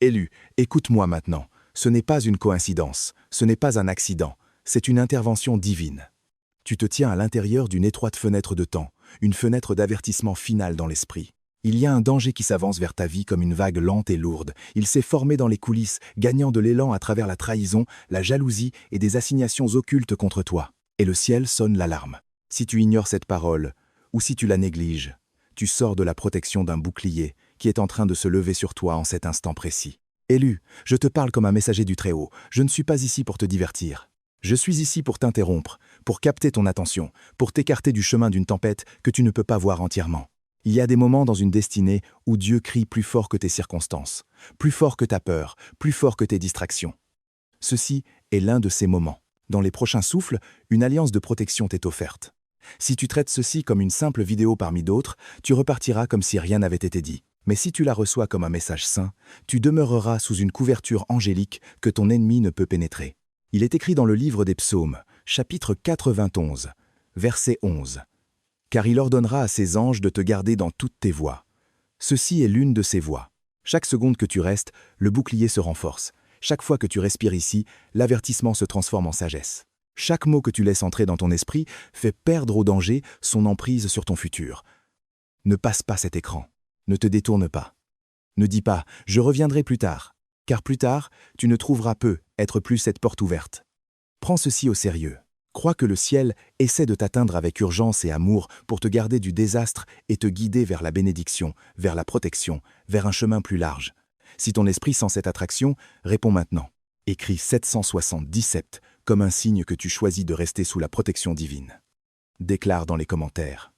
Élu, écoute-moi maintenant. Ce n'est pas une coïncidence, ce n'est pas un accident, c'est une intervention divine. Tu te tiens à l'intérieur d'une étroite fenêtre de temps, une fenêtre d'avertissement final dans l'esprit. Il y a un danger qui s'avance vers ta vie comme une vague lente et lourde. Il s'est formé dans les coulisses, gagnant de l'élan à travers la trahison, la jalousie et des assignations occultes contre toi. Et le ciel sonne l'alarme. Si tu ignores cette parole, ou si tu la négliges, tu sors de la protection d'un bouclier qui est en train de se lever sur toi en cet instant précis. Élu, je te parle comme un messager du Très-Haut. Je ne suis pas ici pour te divertir. Je suis ici pour t'interrompre, pour capter ton attention, pour t'écarter du chemin d'une tempête que tu ne peux pas voir entièrement. Il y a des moments dans une destinée où Dieu crie plus fort que tes circonstances, plus fort que ta peur, plus fort que tes distractions. Ceci est l'un de ces moments. Dans les prochains souffles, une alliance de protection t'est offerte. Si tu traites ceci comme une simple vidéo parmi d'autres, tu repartiras comme si rien n'avait été dit. Mais si tu la reçois comme un message saint, tu demeureras sous une couverture angélique que ton ennemi ne peut pénétrer. Il est écrit dans le livre des Psaumes, chapitre 91, verset 11. « Car il ordonnera à ses anges de te garder dans toutes tes voies. » Ceci est l'une de ces voies. Chaque seconde que tu restes, le bouclier se renforce. Chaque fois que tu respires ici, l'avertissement se transforme en sagesse. Chaque mot que tu laisses entrer dans ton esprit fait perdre au danger son emprise sur ton futur. Ne passe pas cet écran. Ne te détourne pas. Ne dis pas « je reviendrai plus tard », car plus tard, tu ne trouveras peu être plus cette porte ouverte. Prends ceci au sérieux. Crois que le ciel essaie de t'atteindre avec urgence et amour pour te garder du désastre et te guider vers la bénédiction, vers la protection, vers un chemin plus large. Si ton esprit sent cette attraction, réponds maintenant. Écris 777 comme un signe que tu choisis de rester sous la protection divine. Déclare dans les commentaires.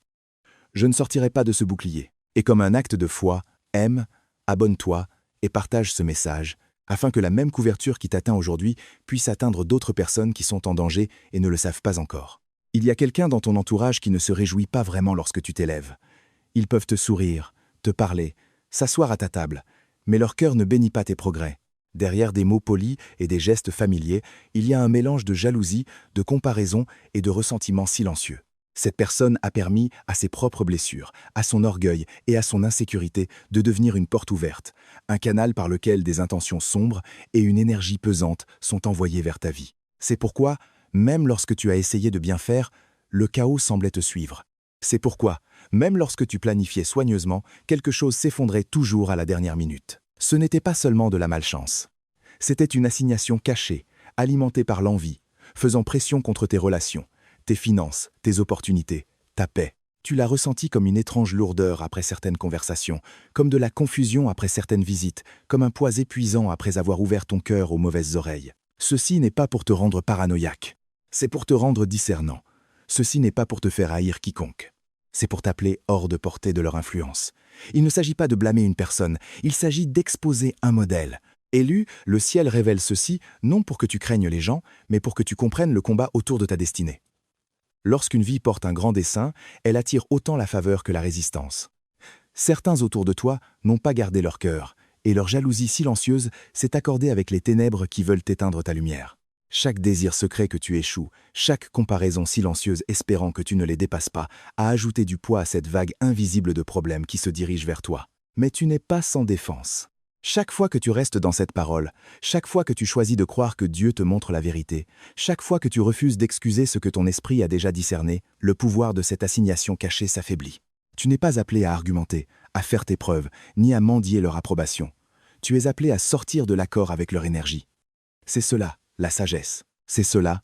Je ne sortirai pas de ce bouclier. Et comme un acte de foi, aime, abonne-toi et partage ce message, afin que la même couverture qui t'atteint aujourd'hui puisse atteindre d'autres personnes qui sont en danger et ne le savent pas encore. Il y a quelqu'un dans ton entourage qui ne se réjouit pas vraiment lorsque tu t'élèves. Ils peuvent te sourire, te parler, s'asseoir à ta table, mais leur cœur ne bénit pas tes progrès. Derrière des mots polis et des gestes familiers, il y a un mélange de jalousie, de comparaison et de ressentiment silencieux. Cette personne a permis à ses propres blessures, à son orgueil et à son insécurité de devenir une porte ouverte, un canal par lequel des intentions sombres et une énergie pesante sont envoyées vers ta vie. C'est pourquoi, même lorsque tu as essayé de bien faire, le chaos semblait te suivre. C'est pourquoi, même lorsque tu planifiais soigneusement, quelque chose s'effondrait toujours à la dernière minute. Ce n'était pas seulement de la malchance. C'était une assignation cachée, alimentée par l'envie, faisant pression contre tes relations, tes finances, tes opportunités, ta paix. Tu l'as ressenti comme une étrange lourdeur après certaines conversations, comme de la confusion après certaines visites, comme un poids épuisant après avoir ouvert ton cœur aux mauvaises oreilles. Ceci n'est pas pour te rendre paranoïaque, c'est pour te rendre discernant. Ceci n'est pas pour te faire haïr quiconque. C'est pour t'appeler hors de portée de leur influence. Il ne s'agit pas de blâmer une personne, il s'agit d'exposer un modèle. Élu, le ciel révèle ceci non pour que tu craignes les gens, mais pour que tu comprennes le combat autour de ta destinée. Lorsqu'une vie porte un grand dessein, elle attire autant la faveur que la résistance. Certains autour de toi n'ont pas gardé leur cœur, et leur jalousie silencieuse s'est accordée avec les ténèbres qui veulent éteindre ta lumière. Chaque désir secret que tu échoues, chaque comparaison silencieuse espérant que tu ne les dépasses pas, a ajouté du poids à cette vague invisible de problèmes qui se dirigent vers toi. Mais tu n'es pas sans défense. Chaque fois que tu restes dans cette parole, chaque fois que tu choisis de croire que Dieu te montre la vérité, chaque fois que tu refuses d'excuser ce que ton esprit a déjà discerné, le pouvoir de cette assignation cachée s'affaiblit. Tu n'es pas appelé à argumenter, à faire tes preuves, ni à mendier leur approbation. Tu es appelé à sortir de l'accord avec leur énergie. C'est cela, la sagesse. C'est cela,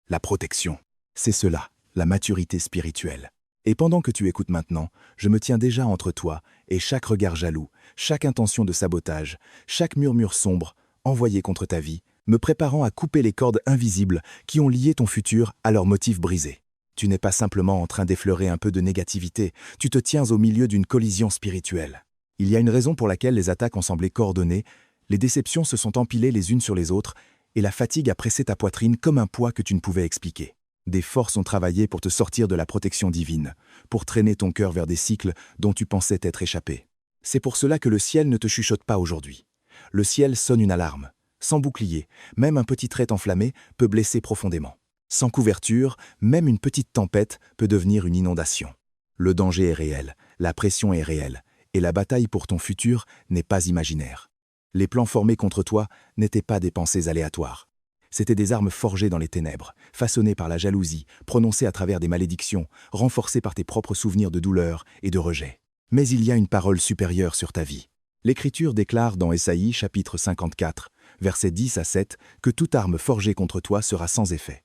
la protection. C'est cela, la maturité spirituelle. Et pendant que tu écoutes maintenant, je me tiens déjà entre toi et chaque regard jaloux, chaque intention de sabotage, chaque murmure sombre envoyé contre ta vie, me préparant à couper les cordes invisibles qui ont lié ton futur à leurs motifs brisés. Tu n'es pas simplement en train d'effleurer un peu de négativité, tu te tiens au milieu d'une collision spirituelle. Il y a une raison pour laquelle les attaques ont semblé coordonnées, les déceptions se sont empilées les unes sur les autres, et la fatigue a pressé ta poitrine comme un poids que tu ne pouvais expliquer. Des forces ont travaillé pour te sortir de la protection divine, pour traîner ton cœur vers des cycles dont tu pensais t'être échappé. C'est pour cela que le ciel ne te chuchote pas aujourd'hui. Le ciel sonne une alarme. Sans bouclier, même un petit trait enflammé peut blesser profondément. Sans couverture, même une petite tempête peut devenir une inondation. Le danger est réel, la pression est réelle, et la bataille pour ton futur n'est pas imaginaire. Les plans formés contre toi n'étaient pas des pensées aléatoires. C'étaient des armes forgées dans les ténèbres, façonnées par la jalousie, prononcées à travers des malédictions, renforcées par tes propres souvenirs de douleur et de rejet. Mais il y a une parole supérieure sur ta vie. L'Écriture déclare dans Ésaïe chapitre 54, versets 10 à 7, que toute arme forgée contre toi sera sans effet.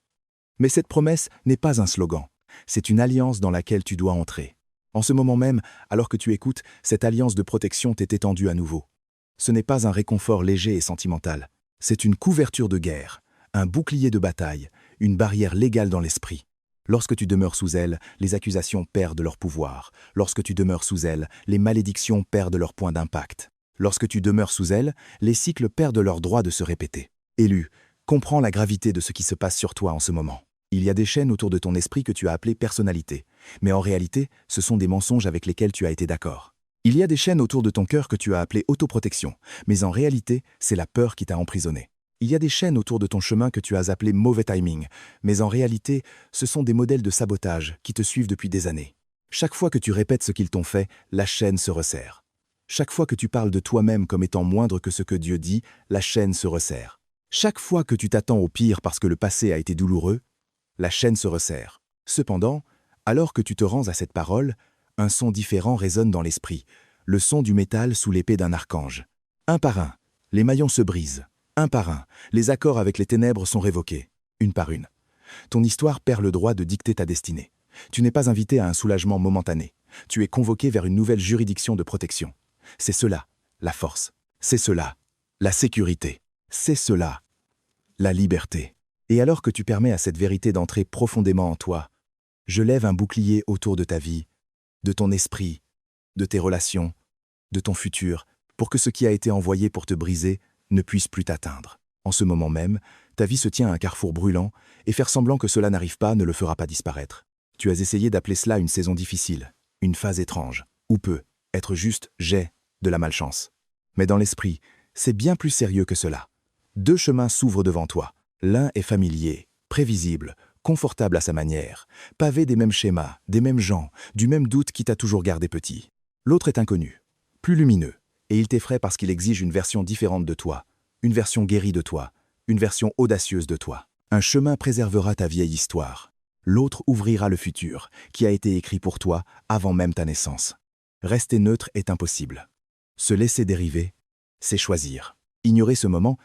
Mais cette promesse n'est pas un slogan, c'est une alliance dans laquelle tu dois entrer. En ce moment même, alors que tu écoutes, cette alliance de protection t'est étendue à nouveau. Ce n'est pas un réconfort léger et sentimental, c'est une couverture de guerre, un bouclier de bataille, une barrière légale dans l'esprit. Lorsque tu demeures sous elle, les accusations perdent leur pouvoir. Lorsque tu demeures sous elle, les malédictions perdent leur point d'impact. Lorsque tu demeures sous elle, les cycles perdent leur droit de se répéter. Élu, comprends la gravité de ce qui se passe sur toi en ce moment. Il y a des chaînes autour de ton esprit que tu as appelées personnalité. Mais en réalité, ce sont des mensonges avec lesquels tu as été d'accord. Il y a des chaînes autour de ton cœur que tu as appelées autoprotection. Mais en réalité, c'est la peur qui t'a emprisonné. Il y a des chaînes autour de ton chemin que tu as appelées mauvais timing. Mais en réalité, ce sont des modèles de sabotage qui te suivent depuis des années. Chaque fois que tu répètes ce qu'ils t'ont fait, la chaîne se resserre. Chaque fois que tu parles de toi-même comme étant moindre que ce que Dieu dit, la chaîne se resserre. Chaque fois que tu t'attends au pire parce que le passé a été douloureux, la chaîne se resserre. Cependant, alors que tu te rends à cette parole, un son différent résonne dans l'esprit, le son du métal sous l'épée d'un archange. Un par un, les maillons se brisent. Un par un, les accords avec les ténèbres sont révoqués, une par une. Ton histoire perd le droit de dicter ta destinée. Tu n'es pas invité à un soulagement momentané. Tu es convoqué vers une nouvelle juridiction de protection. C'est cela, la force. C'est cela, la sécurité. C'est cela, la liberté. Et alors que tu permets à cette vérité d'entrer profondément en toi, je lève un bouclier autour de ta vie, de ton esprit, de tes relations, de ton futur, pour que ce qui a été envoyé pour te briser ne puisse plus t'atteindre. En ce moment même, ta vie se tient à un carrefour brûlant, et faire semblant que cela n'arrive pas ne le fera pas disparaître. Tu as essayé d'appeler cela une saison difficile, une phase étrange, ou peut être juste jet de la malchance. Mais dans l'esprit, c'est bien plus sérieux que cela. Deux chemins s'ouvrent devant toi. L'un est familier, prévisible, confortable à sa manière, pavé des mêmes schémas, des mêmes gens, du même doute qui t'a toujours gardé petit. L'autre est inconnu, plus lumineux, et il t'effraie parce qu'il exige une version différente de toi, une version guérie de toi, une version audacieuse de toi. Un chemin préservera ta vieille histoire. L'autre ouvrira le futur, qui a été écrit pour toi avant même ta naissance. Rester neutre est impossible. Se laisser dériver, c'est choisir. Ignorer ce moment,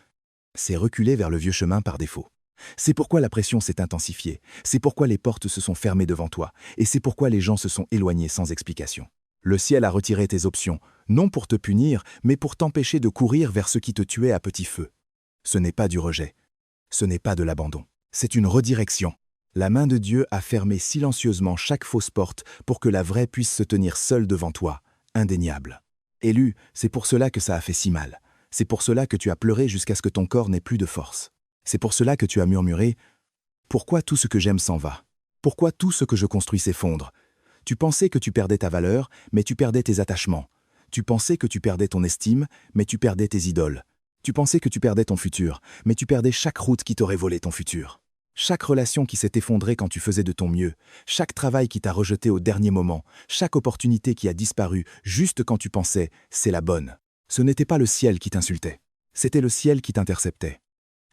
c'est reculer vers le vieux chemin par défaut. C'est pourquoi la pression s'est intensifiée, c'est pourquoi les portes se sont fermées devant toi, et c'est pourquoi les gens se sont éloignés sans explication. Le ciel a retiré tes options, non pour te punir, mais pour t'empêcher de courir vers ce qui te tuait à petit feu. Ce n'est pas du rejet, ce n'est pas de l'abandon, c'est une redirection. La main de Dieu a fermé silencieusement chaque fausse porte pour que la vraie puisse se tenir seule devant toi, indéniable. Élu, c'est pour cela que ça a fait si mal. C'est pour cela que tu as pleuré jusqu'à ce que ton corps n'ait plus de force. C'est pour cela que tu as murmuré « Pourquoi tout ce que j'aime s'en va? Pourquoi tout ce que je construis s'effondre ?» Tu pensais que tu perdais ta valeur, mais tu perdais tes attachements. Tu pensais que tu perdais ton estime, mais tu perdais tes idoles. Tu pensais que tu perdais ton futur, mais tu perdais chaque route qui t'aurait volé ton futur. Chaque relation qui s'est effondrée quand tu faisais de ton mieux, chaque travail qui t'a rejeté au dernier moment, chaque opportunité qui a disparu juste quand tu pensais « c'est la bonne ». Ce n'était pas le ciel qui t'insultait, c'était le ciel qui t'interceptait.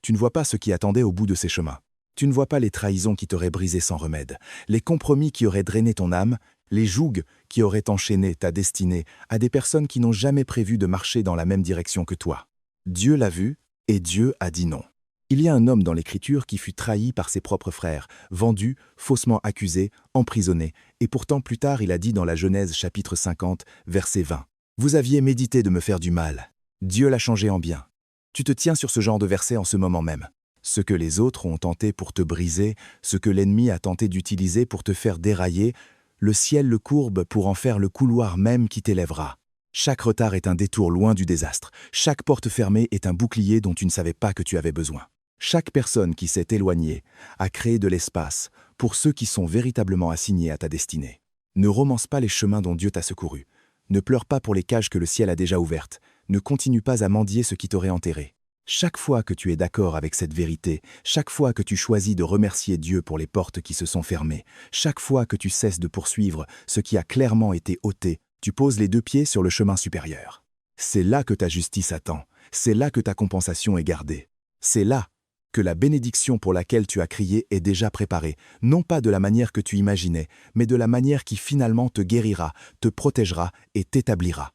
Tu ne vois pas ce qui attendait au bout de ces chemins. Tu ne vois pas les trahisons qui t'auraient brisé sans remède, les compromis qui auraient drainé ton âme, les jougs qui auraient enchaîné ta destinée à des personnes qui n'ont jamais prévu de marcher dans la même direction que toi. Dieu l'a vu et Dieu a dit non. Il y a un homme dans l'Écriture qui fut trahi par ses propres frères, vendu, faussement accusé, emprisonné, et pourtant plus tard il a dit dans la Genèse chapitre 50, verset 20. « Vous aviez médité de me faire du mal. Dieu l'a changé en bien. » Tu te tiens sur ce genre de verset en ce moment même. Ce que les autres ont tenté pour te briser, ce que l'ennemi a tenté d'utiliser pour te faire dérailler, le ciel le courbe pour en faire le couloir même qui t'élèvera. Chaque retard est un détour loin du désastre. Chaque porte fermée est un bouclier dont tu ne savais pas que tu avais besoin. Chaque personne qui s'est éloignée a créé de l'espace pour ceux qui sont véritablement assignés à ta destinée. Ne romance pas les chemins dont Dieu t'a secouru. Ne pleure pas pour les cages que le ciel a déjà ouvertes. Ne continue pas à mendier ce qui t'aurait enterré. Chaque fois que tu es d'accord avec cette vérité, chaque fois que tu choisis de remercier Dieu pour les portes qui se sont fermées, chaque fois que tu cesses de poursuivre ce qui a clairement été ôté, tu poses les deux pieds sur le chemin supérieur. C'est là que ta justice attend, C'est là que ta compensation est gardée. C'est là que la bénédiction pour laquelle tu as crié est déjà préparée, non pas de la manière que tu imaginais, mais de la manière qui finalement te guérira, te protégera et t'établira.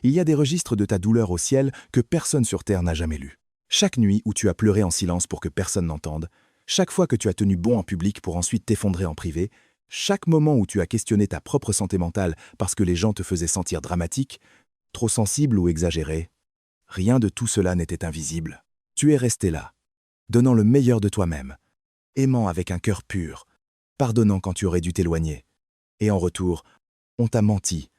Il y a des registres de ta douleur au ciel que personne sur terre n'a jamais lus. Chaque nuit où tu as pleuré en silence pour que personne n'entende, chaque fois que tu as tenu bon en public pour ensuite t'effondrer en privé, chaque moment où tu as questionné ta propre santé mentale parce que les gens te faisaient sentir dramatique, trop sensible ou exagéré, rien de tout cela n'était invisible. Tu es resté là, donnant le meilleur de toi-même, aimant avec un cœur pur, pardonnant quand tu aurais dû t'éloigner. Et en retour, on t'a menti,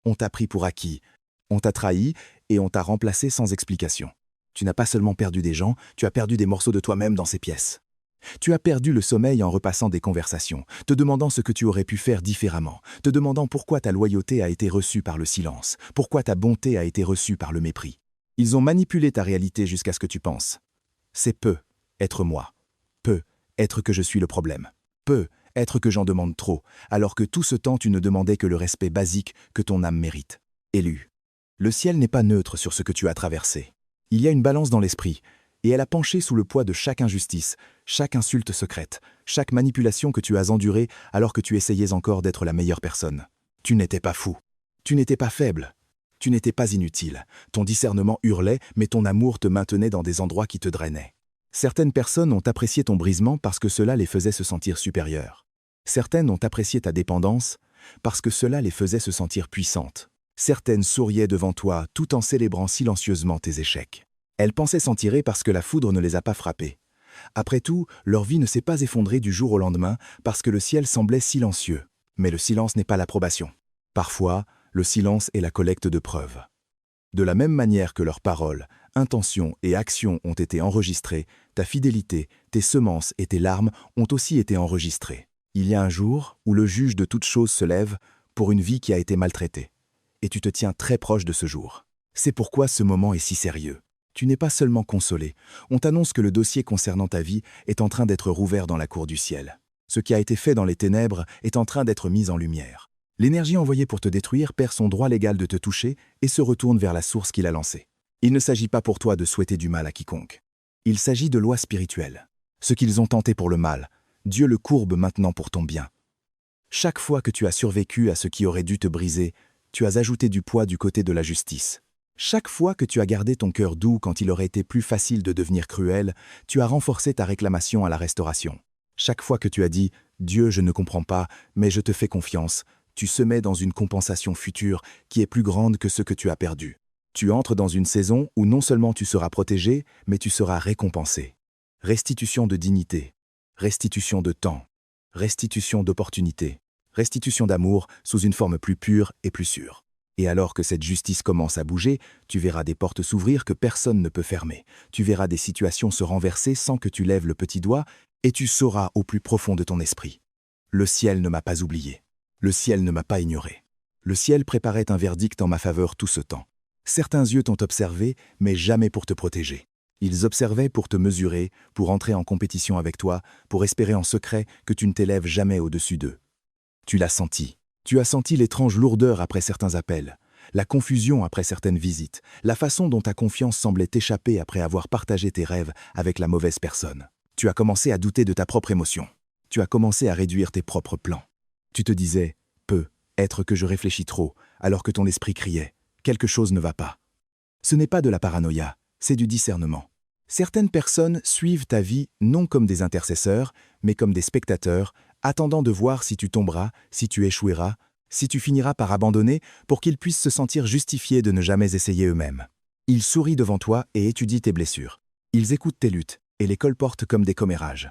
on t'a pris pour acquis, on t'a trahi et on t'a remplacé sans explication. Tu n'as pas seulement perdu des gens, tu as perdu des morceaux de toi-même dans ces pièces. Tu as perdu le sommeil en repassant des conversations, te demandant ce que tu aurais pu faire différemment, te demandant pourquoi ta loyauté a été reçue par le silence, pourquoi ta bonté a été reçue par le mépris. Ils ont manipulé ta réalité jusqu'à ce que tu penses. C'est peu être moi, peu être que je suis le problème, peu être que j'en demande trop, alors que tout ce temps tu ne demandais que le respect basique que ton âme mérite. Élu. Le ciel n'est pas neutre sur ce que tu as traversé. Il y a une balance dans l'esprit, et elle a penché sous le poids de chaque injustice, chaque insulte secrète, chaque manipulation que tu as endurée alors que tu essayais encore d'être la meilleure personne. Tu n'étais pas fou, tu n'étais pas faible, tu n'étais pas inutile. Ton discernement hurlait, mais ton amour te maintenait dans des endroits qui te drainaient. Certaines personnes ont apprécié ton brisement parce que cela les faisait se sentir supérieures. Certaines ont apprécié ta dépendance parce que cela les faisait se sentir puissantes. Certaines souriaient devant toi tout en célébrant silencieusement tes échecs. Elles pensaient s'en tirer parce que la foudre ne les a pas frappées. Après tout, leur vie ne s'est pas effondrée du jour au lendemain parce que le ciel semblait silencieux. Mais le silence n'est pas l'approbation. Parfois, le silence est la collecte de preuves. De la même manière que leurs paroles, intentions et actions ont été enregistrées, ta fidélité, tes semences et tes larmes ont aussi été enregistrées. Il y a un jour où le juge de toutes choses se lève pour une vie qui a été maltraitée. Et tu te tiens très proche de ce jour. C'est pourquoi ce moment est si sérieux. Tu n'es pas seulement consolé, on t'annonce que le dossier concernant ta vie est en train d'être rouvert dans la cour du ciel. Ce qui a été fait dans les ténèbres est en train d'être mis en lumière. L'énergie envoyée pour te détruire perd son droit légal de te toucher et se retourne vers la source qui l'a lancée. Il ne s'agit pas pour toi de souhaiter du mal à quiconque. Il s'agit de lois spirituelles. Ce qu'ils ont tenté pour le mal, Dieu le courbe maintenant pour ton bien. Chaque fois que tu as survécu à ce qui aurait dû te briser, tu as ajouté du poids du côté de la justice. Chaque fois que tu as gardé ton cœur doux quand il aurait été plus facile de devenir cruel, tu as renforcé ta réclamation à la restauration. Chaque fois que tu as dit « Dieu, je ne comprends pas, mais je te fais confiance », tu semais dans une compensation future qui est plus grande que ce que tu as perdu. Tu entres dans une saison où non seulement tu seras protégé, mais tu seras récompensé. Restitution de dignité, restitution de temps, restitution d'opportunités, restitution d'amour sous une forme plus pure et plus sûre. Et alors que cette justice commence à bouger, tu verras des portes s'ouvrir que personne ne peut fermer. Tu verras des situations se renverser sans que tu lèves le petit doigt et tu sauras au plus profond de ton esprit. Le ciel ne m'a pas oublié. Le ciel ne m'a pas ignoré. Le ciel préparait un verdict en ma faveur tout ce temps. Certains yeux t'ont observé, mais jamais pour te protéger. Ils observaient pour te mesurer, pour entrer en compétition avec toi, pour espérer en secret que tu ne t'élèves jamais au-dessus d'eux. Tu l'as senti. Tu as senti l'étrange lourdeur après certains appels, la confusion après certaines visites, la façon dont ta confiance semblait t'échapper après avoir partagé tes rêves avec la mauvaise personne. Tu as commencé à douter de ta propre émotion. Tu as commencé à réduire tes propres plans. Tu te disais « peut être que je réfléchis trop », alors que ton esprit criait « quelque chose ne va pas ». Ce n'est pas de la paranoïa, c'est du discernement. Certaines personnes suivent ta vie non comme des intercesseurs, mais comme des spectateurs, attendant de voir si tu tomberas, si tu échoueras, si tu finiras par abandonner pour qu'ils puissent se sentir justifiés de ne jamais essayer eux-mêmes. Ils sourient devant toi et étudient tes blessures. Ils écoutent tes luttes et les colportent comme des commérages.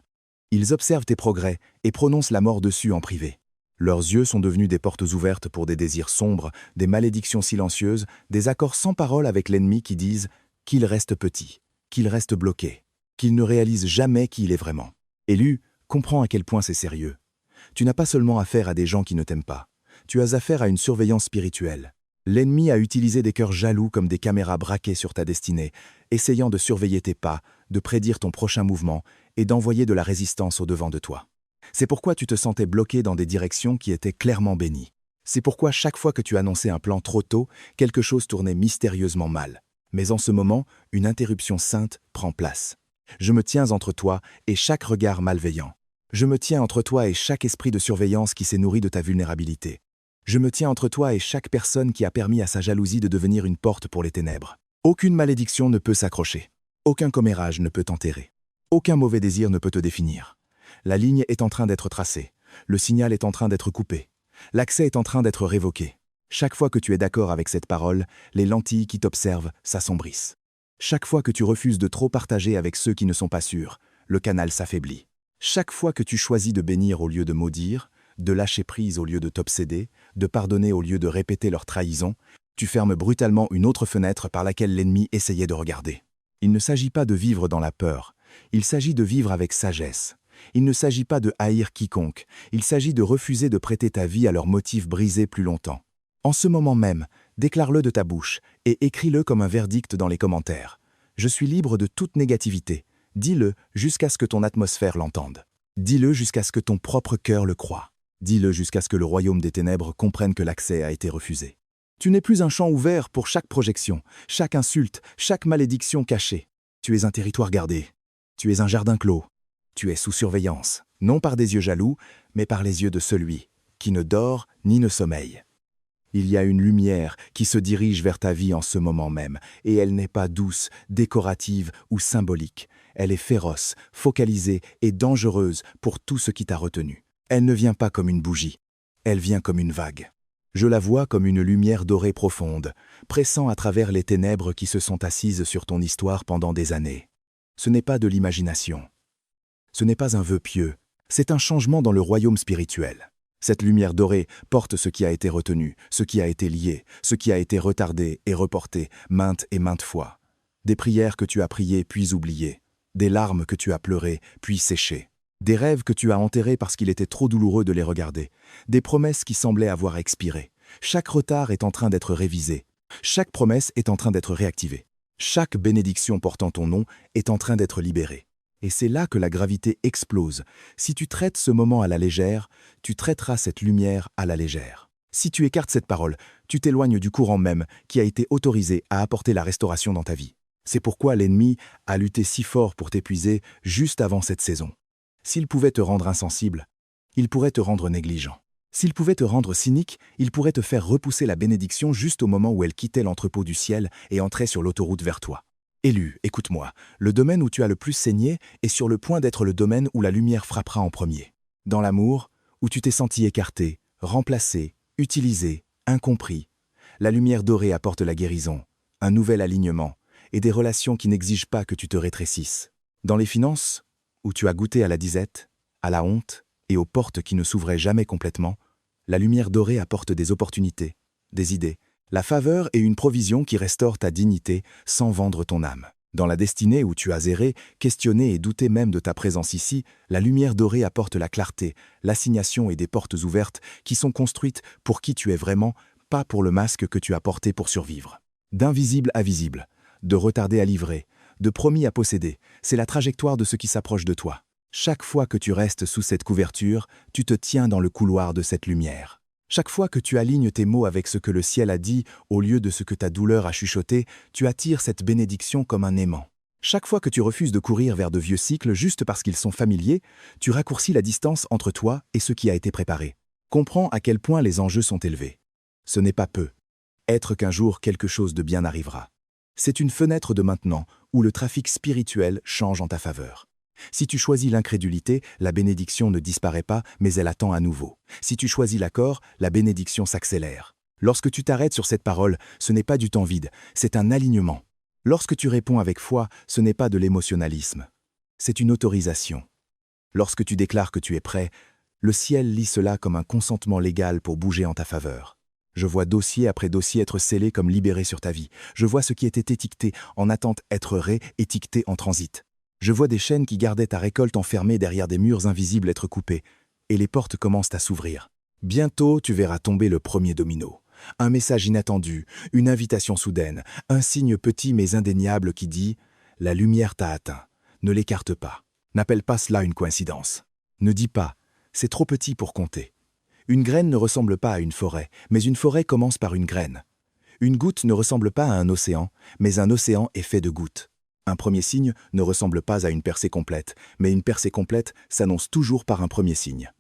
Ils observent tes progrès et prononcent la mort dessus en privé. Leurs yeux sont devenus des portes ouvertes pour des désirs sombres, des malédictions silencieuses, des accords sans parole avec l'ennemi qui disent qu'il reste petit, qu'il reste bloqué, qu'il ne réalise jamais qui il est vraiment. Élu, comprends à quel point c'est sérieux. Tu n'as pas seulement affaire à des gens qui ne t'aiment pas. Tu as affaire à une surveillance spirituelle. L'ennemi a utilisé des cœurs jaloux comme des caméras braquées sur ta destinée, essayant de surveiller tes pas, de prédire ton prochain mouvement et d'envoyer de la résistance au-devant de toi. C'est pourquoi tu te sentais bloqué dans des directions qui étaient clairement bénies. C'est pourquoi chaque fois que tu annonçais un plan trop tôt, quelque chose tournait mystérieusement mal. Mais en ce moment, une interruption sainte prend place. Je me tiens entre toi et chaque regard malveillant. Je me tiens entre toi et chaque esprit de surveillance qui s'est nourri de ta vulnérabilité. Je me tiens entre toi et chaque personne qui a permis à sa jalousie de devenir une porte pour les ténèbres. Aucune malédiction ne peut s'accrocher. Aucun commérage ne peut t'enterrer. Aucun mauvais désir ne peut te définir. La ligne est en train d'être tracée. Le signal est en train d'être coupé. L'accès est en train d'être révoqué. Chaque fois que tu es d'accord avec cette parole, les lentilles qui t'observent s'assombrissent. Chaque fois que tu refuses de trop partager avec ceux qui ne sont pas sûrs, le canal s'affaiblit. Chaque fois que tu choisis de bénir au lieu de maudire, de lâcher prise au lieu de t'obséder, de pardonner au lieu de répéter leur trahison, tu fermes brutalement une autre fenêtre par laquelle l'ennemi essayait de regarder. Il ne s'agit pas de vivre dans la peur, il s'agit de vivre avec sagesse. Il ne s'agit pas de haïr quiconque, il s'agit de refuser de prêter ta vie à leurs motifs brisés plus longtemps. En ce moment même, déclare-le de ta bouche et écris-le comme un verdict dans les commentaires. Je suis libre de toute négativité. Dis-le jusqu'à ce que ton atmosphère l'entende. Dis-le jusqu'à ce que ton propre cœur le croie. Dis-le jusqu'à ce que le royaume des ténèbres comprenne que l'accès a été refusé. Tu n'es plus un champ ouvert pour chaque projection, chaque insulte, chaque malédiction cachée. Tu es un territoire gardé. Tu es un jardin clos. Tu es sous surveillance, non par des yeux jaloux, mais par les yeux de celui qui ne dort ni ne sommeille. Il y a une lumière qui se dirige vers ta vie en ce moment même, et elle n'est pas douce, décorative ou symbolique. Elle est féroce, focalisée et dangereuse pour tout ce qui t'a retenu. Elle ne vient pas comme une bougie, elle vient comme une vague. Je la vois comme une lumière dorée profonde, pressant à travers les ténèbres qui se sont assises sur ton histoire pendant des années. Ce n'est pas de l'imagination. Ce n'est pas un vœu pieux, c'est un changement dans le royaume spirituel. Cette lumière dorée porte ce qui a été retenu, ce qui a été lié, ce qui a été retardé et reporté maintes et maintes fois. Des prières que tu as priées puis oubliées, des larmes que tu as pleurées puis séchées, des rêves que tu as enterrés parce qu'il était trop douloureux de les regarder, des promesses qui semblaient avoir expiré. Chaque retard est en train d'être révisé, chaque promesse est en train d'être réactivée, chaque bénédiction portant ton nom est en train d'être libérée. Et c'est là que la gravité explose. Si tu traites ce moment à la légère, tu traiteras cette lumière à la légère. Si tu écartes cette parole, tu t'éloignes du courant même qui a été autorisé à apporter la restauration dans ta vie. C'est pourquoi l'ennemi a lutté si fort pour t'épuiser juste avant cette saison. S'il pouvait te rendre insensible, il pourrait te rendre négligent. S'il pouvait te rendre cynique, il pourrait te faire repousser la bénédiction juste au moment où elle quittait l'entrepôt du ciel et entrait sur l'autoroute vers toi. Élu, écoute-moi, le domaine où tu as le plus saigné est sur le point d'être le domaine où la lumière frappera en premier. Dans l'amour, où tu t'es senti écarté, remplacé, utilisé, incompris, la lumière dorée apporte la guérison, un nouvel alignement et des relations qui n'exigent pas que tu te rétrécisses. Dans les finances, où tu as goûté à la disette, à la honte et aux portes qui ne s'ouvraient jamais complètement, la lumière dorée apporte des opportunités, des idées, la faveur et une provision qui restaurent ta dignité sans vendre ton âme. Dans la destinée où tu as erré, questionné et douté même de ta présence ici, la lumière dorée apporte la clarté, l'assignation et des portes ouvertes qui sont construites pour qui tu es vraiment, pas pour le masque que tu as porté pour survivre. D'invisible à visible, de retardé à livrer, de promis à posséder, c'est la trajectoire de ce qui s'approche de toi. Chaque fois que tu restes sous cette couverture, tu te tiens dans le couloir de cette lumière. Chaque fois que tu alignes tes mots avec ce que le ciel a dit, au lieu de ce que ta douleur a chuchoté, tu attires cette bénédiction comme un aimant. Chaque fois que tu refuses de courir vers de vieux cycles juste parce qu'ils sont familiers, tu raccourcis la distance entre toi et ce qui a été préparé. Comprends à quel point les enjeux sont élevés. Ce n'est pas peu. Être qu'un jour quelque chose de bien arrivera. C'est une fenêtre de maintenant où le trafic spirituel change en ta faveur. Si tu choisis l'incrédulité, la bénédiction ne disparaît pas, mais elle attend à nouveau. Si tu choisis l'accord, la bénédiction s'accélère. Lorsque tu t'arrêtes sur cette parole, ce n'est pas du temps vide, c'est un alignement. Lorsque tu réponds avec foi, ce n'est pas de l'émotionnalisme. C'est une autorisation. Lorsque tu déclares que tu es prêt, le ciel lit cela comme un consentement légal pour bouger en ta faveur. Je vois dossier après dossier être scellé comme libéré sur ta vie. Je vois ce qui était étiqueté en attente être réétiqueté en transit. Je vois des chaînes qui gardaient ta récolte enfermée derrière des murs invisibles être coupées, et les portes commencent à s'ouvrir. Bientôt, tu verras tomber le premier domino. Un message inattendu, une invitation soudaine, un signe petit mais indéniable qui dit « La lumière t'a atteint, ne l'écarte pas ». N'appelle pas cela une coïncidence. Ne dis pas « C'est trop petit pour compter ». Une graine ne ressemble pas à une forêt, mais une forêt commence par une graine. Une goutte ne ressemble pas à un océan, mais un océan est fait de gouttes. Un premier signe ne ressemble pas à une percée complète, mais une percée complète s'annonce toujours par un premier signe.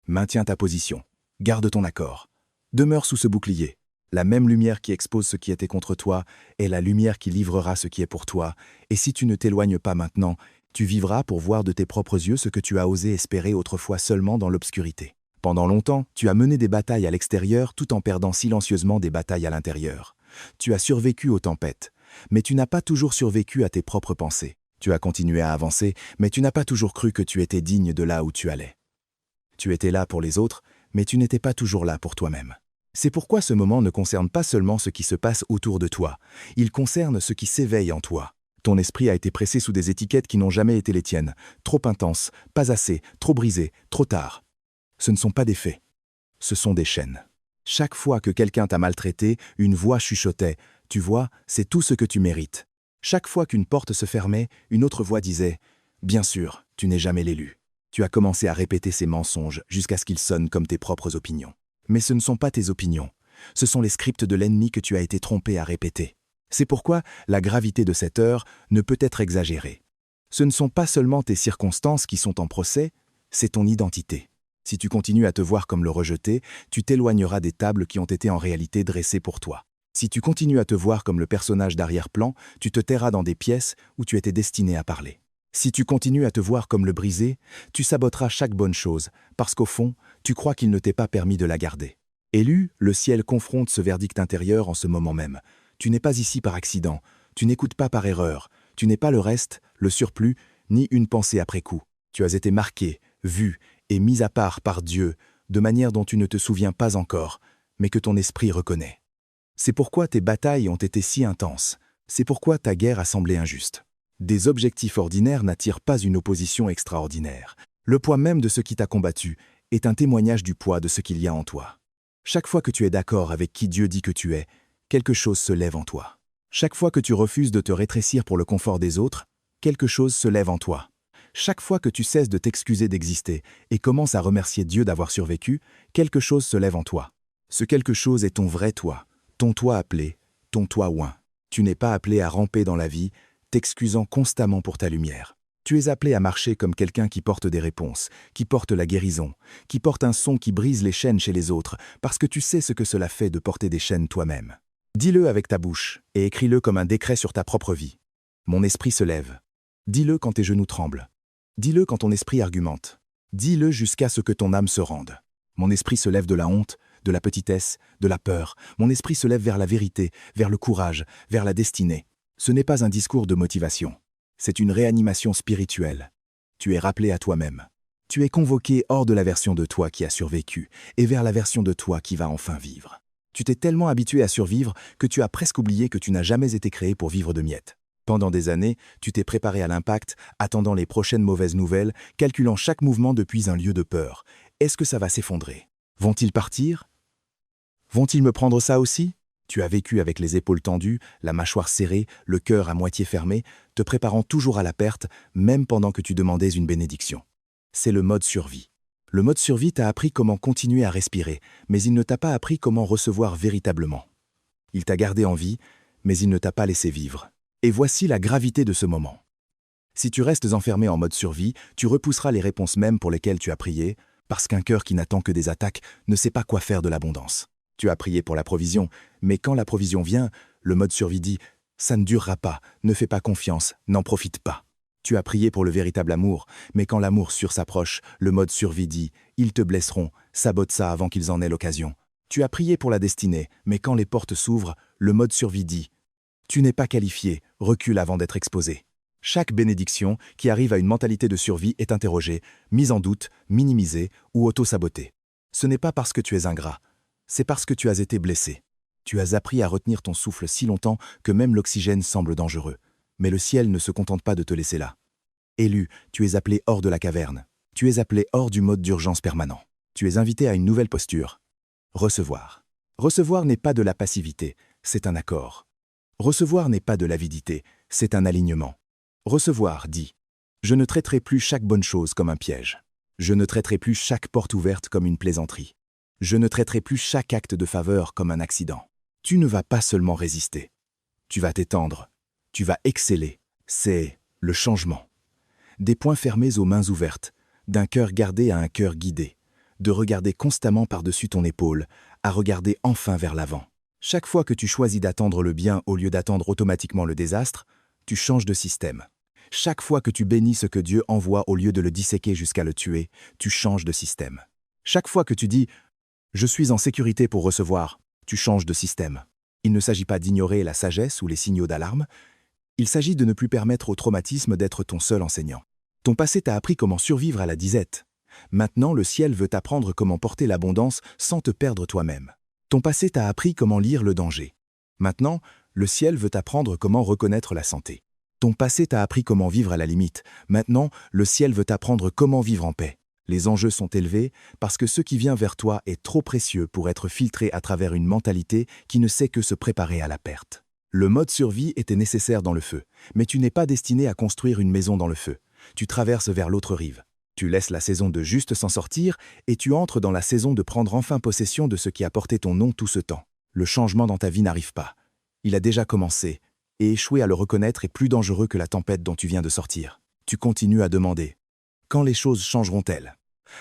Maintiens ta position. Garde ton accord. Demeure sous ce bouclier. La même lumière qui expose ce qui était contre toi est la lumière qui livrera ce qui est pour toi, et si tu ne t'éloignes pas maintenant, tu vivras pour voir de tes propres yeux ce que tu as osé espérer autrefois seulement dans l'obscurité. Pendant longtemps, tu as mené des batailles à l'extérieur tout en perdant silencieusement des batailles à l'intérieur. Tu as survécu aux tempêtes, mais tu n'as pas toujours survécu à tes propres pensées. Tu as continué à avancer, mais tu n'as pas toujours cru que tu étais digne de là où tu allais. Tu étais là pour les autres, mais tu n'étais pas toujours là pour toi-même. C'est pourquoi ce moment ne concerne pas seulement ce qui se passe autour de toi, il concerne ce qui s'éveille en toi. Ton esprit a été pressé sous des étiquettes qui n'ont jamais été les tiennes. Trop intense, pas assez, trop brisé, trop tard. Ce ne sont pas des faits, ce sont des chaînes. Chaque fois que quelqu'un t'a maltraité, une voix chuchotait « Tu vois, c'est tout ce que tu mérites ». Chaque fois qu'une porte se fermait, une autre voix disait « Bien sûr, tu n'es jamais l'élu ». Tu as commencé à répéter ces mensonges jusqu'à ce qu'ils sonnent comme tes propres opinions. Mais ce ne sont pas tes opinions, ce sont les scripts de l'ennemi que tu as été trompé à répéter. C'est pourquoi la gravité de cette heure ne peut être exagérée. Ce ne sont pas seulement tes circonstances qui sont en procès, c'est ton identité. Si tu continues à te voir comme le rejeté, tu t'éloigneras des tables qui ont été en réalité dressées pour toi. Si tu continues à te voir comme le personnage d'arrière-plan, tu te tairas dans des pièces où tu étais destiné à parler. Si tu continues à te voir comme le brisé, tu saboteras chaque bonne chose, parce qu'au fond, tu crois qu'il ne t'est pas permis de la garder. Élu, le ciel confronte ce verdict intérieur en ce moment même. Tu n'es pas ici par accident, tu n'écoutes pas par erreur, tu n'es pas le reste, le surplus, ni une pensée après coup. Tu as été marqué, vu et mis à part par Dieu, de manière dont tu ne te souviens pas encore, mais que ton esprit reconnaît. C'est pourquoi tes batailles ont été si intenses, c'est pourquoi ta guerre a semblé injuste. Des objectifs ordinaires n'attirent pas une opposition extraordinaire. Le poids même de ce qui t'a combattu est un témoignage du poids de ce qu'il y a en toi. Chaque fois que tu es d'accord avec qui Dieu dit que tu es, quelque chose se lève en toi. Chaque fois que tu refuses de te rétrécir pour le confort des autres, quelque chose se lève en toi. Chaque fois que tu cesses de t'excuser d'exister et commences à remercier Dieu d'avoir survécu, quelque chose se lève en toi. Ce quelque chose est ton vrai toi, ton toi appelé, ton toi oint. Tu n'es pas appelé à ramper dans la vie, t'excusant constamment pour ta lumière. Tu es appelé à marcher comme quelqu'un qui porte des réponses, qui porte la guérison, qui porte un son qui brise les chaînes chez les autres, parce que tu sais ce que cela fait de porter des chaînes toi-même. Dis-le avec ta bouche et écris-le comme un décret sur ta propre vie. Mon esprit se lève. Dis-le quand tes genoux tremblent. Dis-le quand ton esprit argumente. Dis-le jusqu'à ce que ton âme se rende. Mon esprit se lève de la honte, de la petitesse, de la peur. Mon esprit se lève vers la vérité, vers le courage, vers la destinée. Ce n'est pas un discours de motivation. C'est une réanimation spirituelle. Tu es rappelé à toi-même. Tu es convoqué hors de la version de toi qui a survécu et vers la version de toi qui va enfin vivre. Tu t'es tellement habitué à survivre que tu as presque oublié que tu n'as jamais été créé pour vivre de miettes. Pendant des années, tu t'es préparé à l'impact, attendant les prochaines mauvaises nouvelles, calculant chaque mouvement depuis un lieu de peur. Est-ce que ça va s'effondrer? Vont-ils partir? Vont-ils me prendre ça aussi? Tu as vécu avec les épaules tendues, la mâchoire serrée, le cœur à moitié fermé, te préparant toujours à la perte, même pendant que tu demandais une bénédiction. C'est le mode survie. Le mode survie t'a appris comment continuer à respirer, mais il ne t'a pas appris comment recevoir véritablement. Il t'a gardé en vie, mais il ne t'a pas laissé vivre. Et voici la gravité de ce moment. Si tu restes enfermé en mode survie, tu repousseras les réponses mêmes pour lesquelles tu as prié, parce qu'un cœur qui n'attend que des attaques ne sait pas quoi faire de l'abondance. Tu as prié pour la provision, mais quand la provision vient, le mode survie dit « ça ne durera pas, ne fais pas confiance, n'en profite pas ». Tu as prié pour le véritable amour, mais quand l'amour s'approche, le mode survie dit « ils te blesseront, sabote ça avant qu'ils en aient l'occasion ». Tu as prié pour la destinée, mais quand les portes s'ouvrent, le mode survie dit « tu n'es pas qualifié, recule avant d'être exposé ». Chaque bénédiction qui arrive à une mentalité de survie est interrogée, mise en doute, minimisée ou auto-sabotée. Ce n'est pas parce que tu es ingrat, c'est parce que tu as été blessé. Tu as appris à retenir ton souffle si longtemps que même l'oxygène semble dangereux. Mais le ciel ne se contente pas de te laisser là. Élu, tu es appelé hors de la caverne. Tu es appelé hors du mode d'urgence permanent. Tu es invité à une nouvelle posture. Recevoir. Recevoir n'est pas de la passivité, c'est un accord. Recevoir n'est pas de l'avidité, c'est un alignement. Recevoir dit « Je ne traiterai plus chaque bonne chose comme un piège. Je ne traiterai plus chaque porte ouverte comme une plaisanterie. Je ne traiterai plus chaque acte de faveur comme un accident. Tu ne vas pas seulement résister. Tu vas t'étendre. Tu vas exceller. C'est le changement. Des poings fermés aux mains ouvertes, d'un cœur gardé à un cœur guidé, de regarder constamment par-dessus ton épaule, à regarder enfin vers l'avant. Chaque fois que tu choisis d'attendre le bien au lieu d'attendre automatiquement le désastre, tu changes de système. Chaque fois que tu bénis ce que Dieu envoie au lieu de le disséquer jusqu'à le tuer, tu changes de système. Chaque fois que tu dis « Je suis en sécurité pour recevoir », tu changes de système. Il ne s'agit pas d'ignorer la sagesse ou les signaux d'alarme, il s'agit de ne plus permettre au traumatisme d'être ton seul enseignant. Ton passé t'a appris comment survivre à la disette. Maintenant, le ciel veut t'apprendre comment porter l'abondance sans te perdre toi-même. Ton passé t'a appris comment lire le danger. Maintenant, le ciel veut t'apprendre comment reconnaître la santé. Ton passé t'a appris comment vivre à la limite. Maintenant, le ciel veut t'apprendre comment vivre en paix. Les enjeux sont élevés parce que ce qui vient vers toi est trop précieux pour être filtré à travers une mentalité qui ne sait que se préparer à la perte. Le mode survie était nécessaire dans le feu, mais tu n'es pas destiné à construire une maison dans le feu. Tu traverses vers l'autre rive. Tu laisses la saison de juste s'en sortir et tu entres dans la saison de prendre enfin possession de ce qui a porté ton nom tout ce temps. Le changement dans ta vie n'arrive pas. Il a déjà commencé, et échouer à le reconnaître est plus dangereux que la tempête dont tu viens de sortir. Tu continues à demander « Quand les choses changeront-elles ?»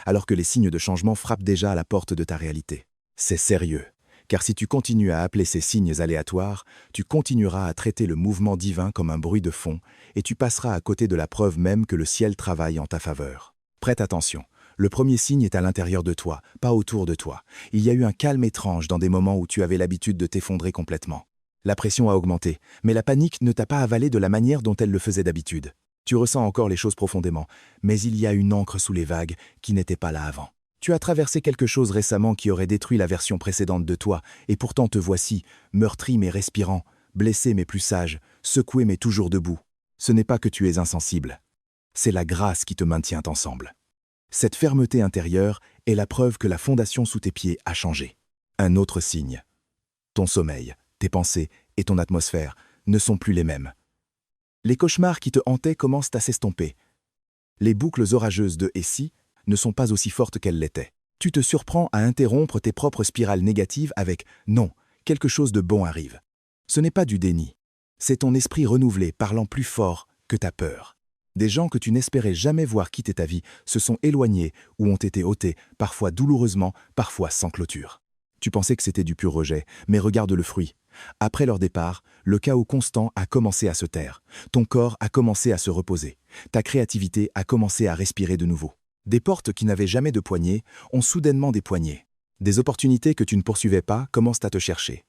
alors que les signes de changement frappent déjà à la porte de ta réalité. C'est sérieux, car si tu continues à appeler ces signes aléatoires, tu continueras à traiter le mouvement divin comme un bruit de fond et tu passeras à côté de la preuve même que le ciel travaille en ta faveur. Prête attention, le premier signe est à l'intérieur de toi, pas autour de toi. Il y a eu un calme étrange dans des moments où tu avais l'habitude de t'effondrer complètement. La pression a augmenté, mais la panique ne t'a pas avalé de la manière dont elle le faisait d'habitude. Tu ressens encore les choses profondément, mais il y a une encre sous les vagues qui n'était pas là avant. Tu as traversé quelque chose récemment qui aurait détruit la version précédente de toi, et pourtant te voici, meurtri mais respirant, blessé mais plus sage, secoué mais toujours debout. Ce n'est pas que tu es insensible. C'est la grâce qui te maintient ensemble. Cette fermeté intérieure est la preuve que la fondation sous tes pieds a changé. Un autre signe. Ton sommeil, tes pensées et ton atmosphère ne sont plus les mêmes. Les cauchemars qui te hantaient commencent à s'estomper. Les boucles orageuses de « et si » ne sont pas aussi fortes qu'elles l'étaient. Tu te surprends à interrompre tes propres spirales négatives avec « non, quelque chose de bon arrive ». Ce n'est pas du déni. C'est ton esprit renouvelé parlant plus fort que ta peur. Des gens que tu n'espérais jamais voir quitter ta vie se sont éloignés ou ont été ôtés, parfois douloureusement, parfois sans clôture. Tu pensais que c'était du pur rejet, mais regarde le fruit. Après leur départ, le chaos constant a commencé à se taire. Ton corps a commencé à se reposer. Ta créativité a commencé à respirer de nouveau. Des portes qui n'avaient jamais de poignées ont soudainement des poignées. Des opportunités que tu ne poursuivais pas commencent à te chercher.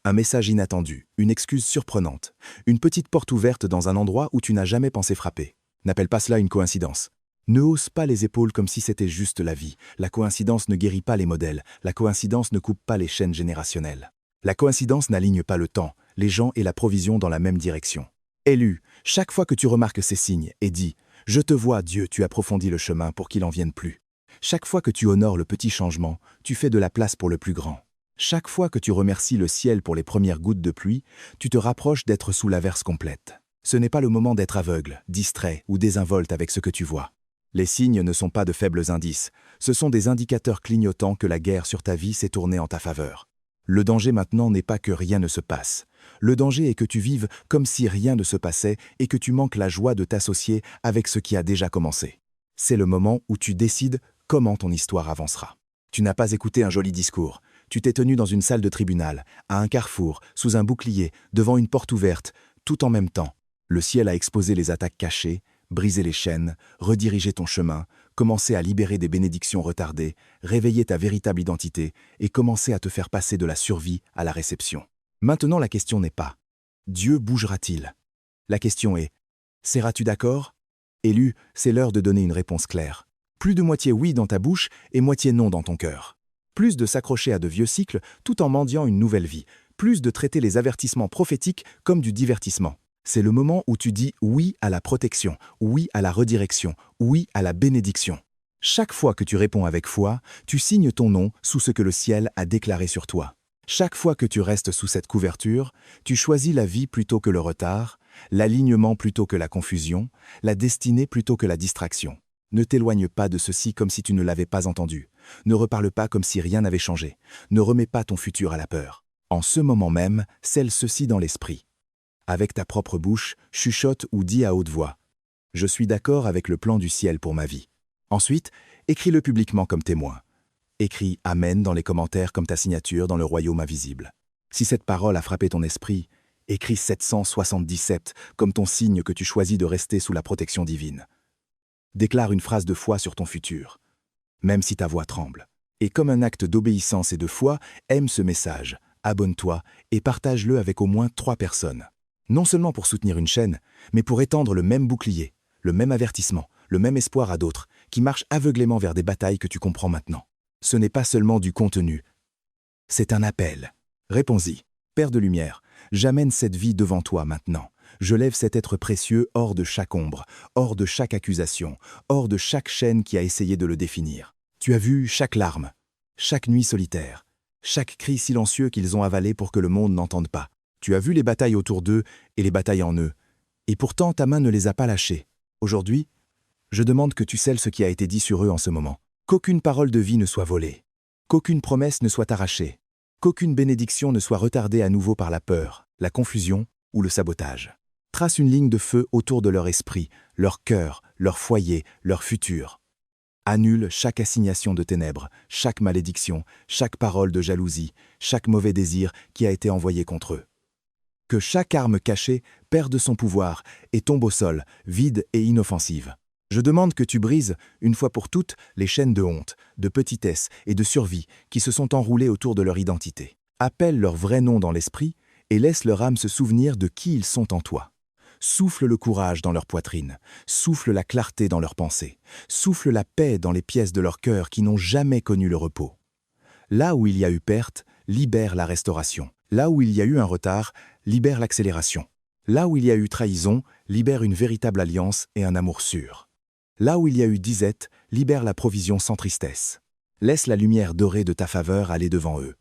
Un message inattendu, une excuse surprenante, une petite porte ouverte dans un endroit où tu n'as jamais pensé frapper. N'appelle pas cela une coïncidence. Ne hausse pas les épaules comme si c'était juste la vie. La coïncidence ne guérit pas les modèles. La coïncidence ne coupe pas les chaînes générationnelles. La coïncidence n'aligne pas le temps, les gens et la provision dans la même direction. Élu, chaque fois que tu remarques ces signes et dis « Je te vois, Dieu, tu approfondis le chemin pour qu'il n'en vienne plus ». Chaque fois que tu honores le petit changement, tu fais de la place pour le plus grand. Chaque fois que tu remercies le ciel pour les premières gouttes de pluie, tu te rapproches d'être sous l'averse complète. Ce n'est pas le moment d'être aveugle, distrait ou désinvolte avec ce que tu vois. Les signes ne sont pas de faibles indices, ce sont des indicateurs clignotants que la guerre sur ta vie s'est tournée en ta faveur. Le danger maintenant n'est pas que rien ne se passe. Le danger est que tu vives comme si rien ne se passait et que tu manques la joie de t'associer avec ce qui a déjà commencé. C'est le moment où tu décides comment ton histoire avancera. Tu n'as pas écouté un joli discours. Tu t'es tenu dans une salle de tribunal, à un carrefour, sous un bouclier, devant une porte ouverte, tout en même temps. Le ciel a exposé les attaques cachées, brisé les chaînes, redirigé ton chemin, commencé à libérer des bénédictions retardées, réveiller ta véritable identité et commencer à te faire passer de la survie à la réception. Maintenant, la question n'est pas « Dieu bougera-t-il » La question est « Seras-tu d'accord » Élu, c'est l'heure de donner une réponse claire. Plus de moitié oui dans ta bouche et moitié non dans ton cœur. Plus de s'accrocher à de vieux cycles tout en mendiant une nouvelle vie. Plus de traiter les avertissements prophétiques comme du divertissement. C'est le moment où tu dis oui à la protection, oui à la redirection, oui à la bénédiction. Chaque fois que tu réponds avec foi, tu signes ton nom sous ce que le ciel a déclaré sur toi. Chaque fois que tu restes sous cette couverture, tu choisis la vie plutôt que le retard, l'alignement plutôt que la confusion, la destinée plutôt que la distraction. Ne t'éloigne pas de ceci comme si tu ne l'avais pas entendu. Ne reparle pas comme si rien n'avait changé. Ne remets pas ton futur à la peur. En ce moment même, scelle ceci dans l'esprit. Avec ta propre bouche, chuchote ou dis à haute voix. Je suis d'accord avec le plan du ciel pour ma vie. Ensuite, écris-le publiquement comme témoin. Écris « Amen » dans les commentaires comme ta signature dans le royaume invisible. Si cette parole a frappé ton esprit, écris 777 comme ton signe que tu choisis de rester sous la protection divine. Déclare une phrase de foi sur ton futur, même si ta voix tremble. Et comme un acte d'obéissance et de foi, aime ce message, abonne-toi et partage-le avec au moins 3 personnes. Non seulement pour soutenir une chaîne, mais pour étendre le même bouclier, le même avertissement, le même espoir à d'autres qui marchent aveuglément vers des batailles que tu comprends maintenant. Ce n'est pas seulement du contenu, c'est un appel. Réponds-y. Père de lumière, j'amène cette vie devant toi maintenant. Je lève cet être précieux hors de chaque ombre, hors de chaque accusation, hors de chaque chaîne qui a essayé de le définir. Tu as vu chaque larme, chaque nuit solitaire, chaque cri silencieux qu'ils ont avalé pour que le monde n'entende pas. Tu as vu les batailles autour d'eux et les batailles en eux. Et pourtant, ta main ne les a pas lâchés. Aujourd'hui, je demande que tu scelles ce qui a été dit sur eux en ce moment. Qu'aucune parole de vie ne soit volée. Qu'aucune promesse ne soit arrachée. Qu'aucune bénédiction ne soit retardée à nouveau par la peur, la confusion ou le sabotage. Trace une ligne de feu autour de leur esprit, leur cœur, leur foyer, leur futur. Annule chaque assignation de ténèbres, chaque malédiction, chaque parole de jalousie, chaque mauvais désir qui a été envoyé contre eux. Que chaque arme cachée perde son pouvoir et tombe au sol, vide et inoffensive. Je demande que tu brises, une fois pour toutes, les chaînes de honte, de petitesse et de survie qui se sont enroulées autour de leur identité. Appelle leur vrai nom dans l'esprit et laisse leur âme se souvenir de qui ils sont en toi. Souffle le courage dans leur poitrine, souffle la clarté dans leurs pensées, souffle la paix dans les pièces de leur cœur qui n'ont jamais connu le repos. Là où il y a eu perte, libère la restauration. Là où il y a eu un retard, libère l'accélération. Là où il y a eu trahison, libère une véritable alliance et un amour sûr. Là où il y a eu disette, libère la provision sans tristesse. Laisse la lumière dorée de ta faveur aller devant eux,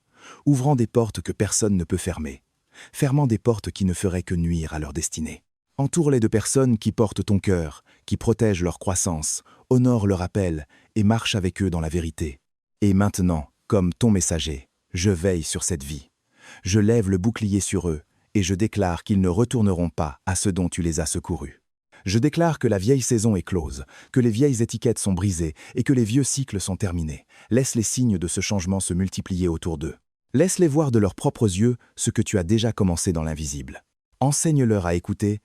ouvrant des portes que personne ne peut fermer, fermant des portes qui ne feraient que nuire à leur destinée. Entoure-les de personnes qui portent ton cœur, qui protègent leur croissance, honorent leur appel et marchent avec eux dans la vérité. Et maintenant, comme ton messager, je veille sur cette vie. Je lève le bouclier sur eux et je déclare qu'ils ne retourneront pas à ce dont tu les as secourus. Je déclare que la vieille saison est close, que les vieilles étiquettes sont brisées et que les vieux cycles sont terminés. Laisse les signes de ce changement se multiplier autour d'eux. Laisse-les voir de leurs propres yeux ce que tu as déjà commencé dans l'invisible. Enseigne-leur à écouter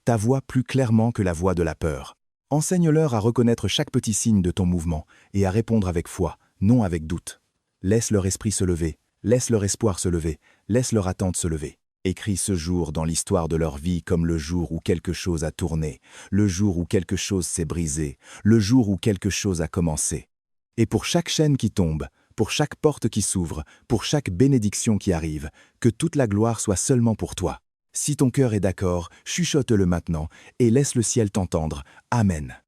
ta voix plus clairement que la voix de la peur. Enseigne-leur à reconnaître chaque petit signe de ton mouvement et à répondre avec foi, non avec doute. Laisse leur esprit se lever, laisse leur espoir se lever, laisse leur attente se lever. Écris ce jour dans l'histoire de leur vie comme le jour où quelque chose a tourné, le jour où quelque chose s'est brisé, le jour où quelque chose a commencé. Et pour chaque chaîne qui tombe, pour chaque porte qui s'ouvre, pour chaque bénédiction qui arrive, que toute la gloire soit seulement pour toi. Si ton cœur est d'accord, chuchote-le maintenant et laisse le ciel t'entendre. Amen.